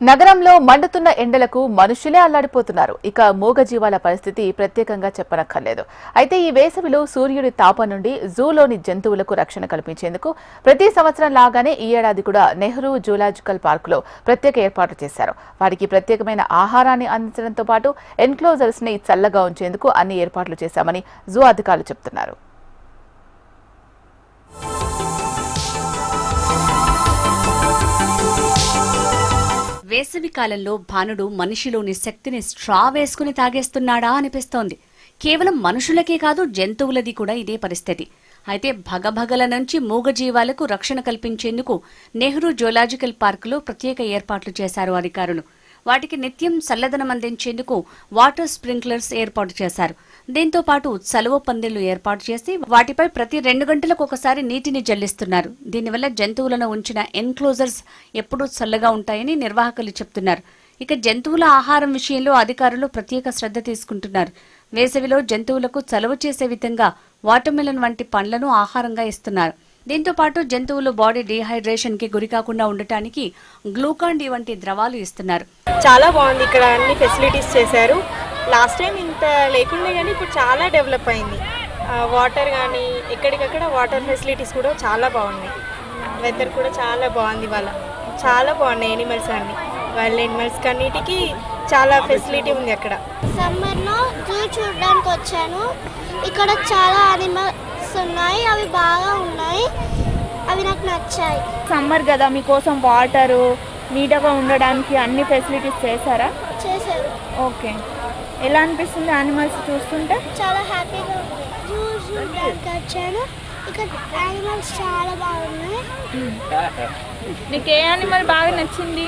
నగరంలో మండుతున్న ఎండలకు మనుషులే అల్లాడిపోతున్నారు. ఇక మూగజీవాల పరిస్థితి ప్రత్యేకంగా చెప్పనక్కర్లేదు. అయితే ఈ వేసవిలో సూర్యుడి తాపం నుండి జూలోని జంతువులకు రక్షణ కల్పించేందుకు ప్రతి సంవత్సరం లాగానే ఈ ఏడాది కూడా నెహ్రూ జూలాజికల్ పార్కులో ప్రత్యేక ఏర్పాట్లు చేశారు. వాటికి ప్రత్యేకమైన ఆహారాన్ని అందించడంతో పాటు ఎన్క్లోజర్స్ ని చల్లగా ఉంచేందుకు అన్ని ఏర్పాట్లు చేశామని జూ అధికారులు చెబుతున్నారు. వేసవి కాలంలో భానుడు మనిషిలోని శక్తిని స్ట్రా వేసుకుని తాగేస్తున్నాడా అనిపిస్తోంది. కేవలం మనుషులకే కాదు, జంతువులది కూడా ఇదే పరిస్థితి. అయితే భగభగల నుంచి మూగజీవాలకు రక్షణ కల్పించేందుకు నెహ్రూ జూలాజికల్ పార్కులో ప్రత్యేక ఏర్పాట్లు చేశారు అధికారులు. వాటికి నిత్యం చల్లదనం అందించేందుకు వాటర్ స్ప్రింక్లర్స్ ఏర్పాటు చేశారు. దీంతో పాటు చలువ పందిళ్లు ఏర్పాటు చేసి వాటిపై ప్రతి 2 గంటలకు ఒకసారి నీటిని జల్లిస్తున్నారు. దీనివల్ల జంతువులను ఉంచిన ఎన్క్లోజర్స్ ఎప్పుడూ చల్లగా ఉంటాయని నిర్వాహకులు చెప్తున్నారు. ఇక జంతువుల ఆహారం విషయంలో అధికారులు ప్రత్యేక శ్రద్ధ తీసుకుంటున్నారు. వేసవిలో జంతువులకు చలువ చేసే విధంగా వాటర్మెలన్ వంటి పండ్లను ఆహారంగా ఇస్తున్నారు. దీంతో పాటు జంతువులు బాడీ డీహైడ్రేషన్ కి గురికాకుండా ఉండటానికి గ్లూకాన్ డి వంటి ద్రవాలు ఇస్తున్నారు. చాలా బాగుంది. ఇక్కడ అన్ని ఫెసిలిటీస్ చేశారు. లాస్ట్ టైం ఇంత లేకుండా కానీ ఇప్పుడు చాలా డెవలప్ అయింది. వాటర్ కానీ ఎక్కడికక్కడ వాటర్ ఫెసిలిటీస్ కూడా చాలా బాగున్నాయి. వెదర్ కూడా చాలా బాగుంది. చాలా బాగున్నాయి. ఎనిమల్స్ అన్ని వైల్డ్ ఎనిమల్స్ అన్నిటికీ చాలా ఫెసిలిటీ ఉంది. అక్కడ సమ్మర్లో జూ చూడడానికి వచ్చాను. ఇక్కడ చాలా అనిమల్స్ ఉన్నాయి, అవి బాగా ఉన్నాయి, అవి నాకు నచ్చాయి. సమ్మర్ కదా, మీకోసం వాటరు నీట్గా ఉండడానికి అన్ని ఫెసిలిటీస్ చేశారా? చేశారు. ఓకే, ఎలా అనిపిస్తుంది యానిమల్స్ చూస్తుంటే? చాలా హ్యాపీగా ఉంది. జూ చూడడానికి వచ్చాను. ఇక్కడ యానిమల్స్ చాలా బాగున్నాయి. నీకు ఏ యానిమల్ బాగా నచ్చింది?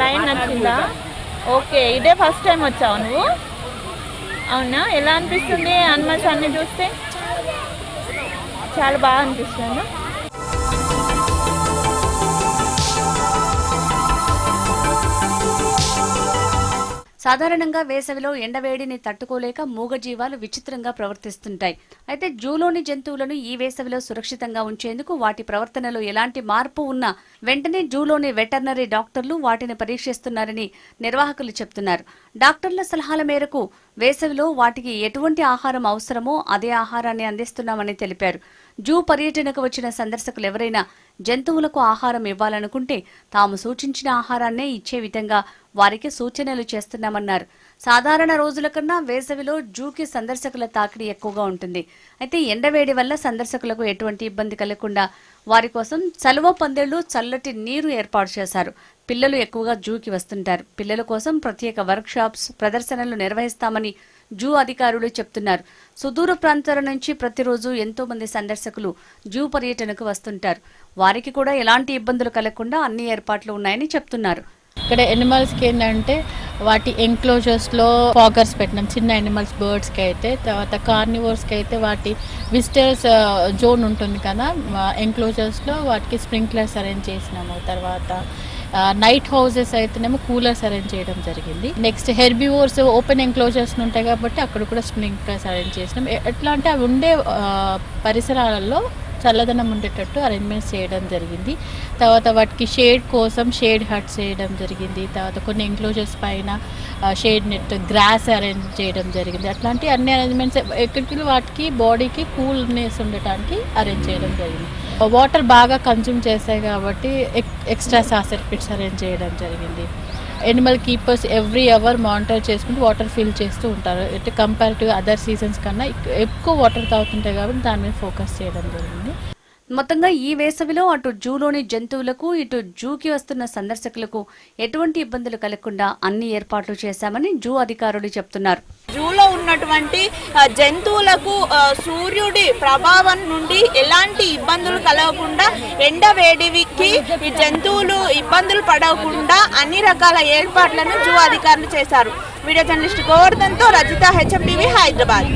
లయన్ నచ్చిందా? ఓకే, ఇదే ఫస్ట్ టైం వచ్చావు నువ్వు? అవునా, ఎలా అనిపిస్తుంది యానిమల్స్ అన్ని చూస్తే? చాలా బాగా అనిపిస్తుంది. సాధారణంగా వేసవిలో ఎండవేడిని తట్టుకోలేక మూగజీవాలు విచిత్రంగా ప్రవర్తిస్తుంటాయి. అయితే జూలోని జంతువులను ఈ వేసవిలో సురక్షితంగా ఉంచేందుకు వాటి ప్రవర్తనలో ఎలాంటి మార్పు ఉన్నా వెంటనే జూలోని వెటర్నరీ డాక్టర్లు వాటిని పరీక్షిస్తున్నారని నిర్వాహకులు చెప్తున్నారు. డాక్టర్ల సలహాల మేరకు వేసవిలో వాటికి ఎటువంటి ఆహారం అవసరమో అదే ఆహారాన్ని అందిస్తున్నామని తెలిపారు. జూ పర్యటనకు వచ్చిన సందర్శకులు ఎవరైనా జంతువులకు ఆహారం ఇవ్వాలనుకుంటే తాము సూచించిన ఆహారాన్నే ఇచ్చే విధంగా వారికి సూచనలు చేస్తున్నామన్నారు. సాధారణ రోజుల కన్నా వేసవిలో జూకి సందర్శకుల తాకిడి ఎక్కువగా ఉంటుంది. అయితే ఎండవేడి వల్ల సందర్శకులకు ఎటువంటి ఇబ్బంది కలగకుండా వారి కోసం చలువ పందిళ్లు, చల్లటి నీరు ఏర్పాటు చేశారు. పిల్లలు ఎక్కువగా జూకి వస్తుంటారు. పిల్లల కోసం ప్రత్యేక వర్క్ షాప్స్, ప్రదర్శనలు నిర్వహిస్తామని జూ అధికారులు చెప్తున్నారు. సుదూర ప్రాంతాల నుంచి ప్రతిరోజు ఎంతో మంది సందర్శకులు జూ పర్యటనకు వస్తుంటారు. వారికి కూడా ఎలాంటి ఇబ్బందులు కలగకుండా అన్ని ఏర్పాట్లు ఉన్నాయని చెప్తున్నారు. ఇక్కడ ఎనిమల్స్కి ఏంటంటే వాటి ఎంక్లోజర్స్లో ఫాగర్స్ పెట్టినాం. చిన్న ఎనిమల్స్, బర్డ్స్కి అయితే, తర్వాత కార్నివర్స్కి అయితే వాటి విజిటర్స్ జోన్ ఉంటుంది కదా, ఎంక్లోజర్స్లో వాటికి స్ప్రింక్లర్స్ అరేంజ్ చేసినాము. తర్వాత నైట్ హౌసెస్ అయితేనేమో కూలర్స్ అరేంజ్ చేయడం జరిగింది. నెక్స్ట్ హెర్బివోర్స్ ఓపెన్ ఎంక్లోజర్స్ ఉంటాయి కాబట్టి అక్కడ కూడా స్ప్రింక్లర్స్ అరేంజ్ చేసినాం. ఎట్లా అంటే అవి ఉండే పరిసరాలలో చల్లదనం ఉండేటట్టు అరేంజ్మెంట్స్ చేయడం జరిగింది. తర్వాత వాటికి షేడ్ కోసం షేడ్ హట్స్ చేయడం జరిగింది. తర్వాత కొన్ని ఎంక్లోజర్స్ పైన షేడ్ నెట్, గ్రాస్ అరేంజ్ చేయడం జరిగింది. అట్లాంటి అన్ని అరేంజ్మెంట్స్ ఎక్కడికి వాటికి బాడీకి కూల్నెస్ ఉండటానికి అరేంజ్ చేయడం జరిగింది. వాటర్ బాగా కన్జ్యూమ్ చేస్తాయి కాబట్టి ఎక్స్ట్రా సాసర్ పిట్స్ అరేంజ్ చేయడం జరిగింది. Animal keepers every hour monitor చేసుకుంటూ వాటర్ ఫిల్ చేస్తూ ఉంటారు. అంటే కంపారిటివ్ అదర్ సీజన్స్ కన్నా ఎక్కువ వాటర్ తాగుతుంటాయి కాబట్టి దాని మీద ఫోకస్ చేయడం జరిగింది. మొత్తంగా ఈ వేసవిలో అటు జూలోని జంతువులకు, ఇటు జూకి వస్తున్న సందర్శకులకు ఎటువంటి ఇబ్బందులు కలగకుండా అన్ని ఏర్పాట్లు చేశామని జూ అధికారులు చెప్తున్నారు. జూలో ఉన్నటువంటి జంతువులకు సూర్యుడి ప్రభావం నుండి ఎలాంటి ఇబ్బందులు కలగకుండా, ఎండ వేడికి ఈ జంతువులు ఇబ్బందులు పడకుండా అన్ని రకాల ఏర్పాట్లను జూ అధికారులు చేశారు. వీడియో జర్నలిస్ట్ గోవర్ధన్తో రజిత, HM టీవీ, హైదరాబాద్.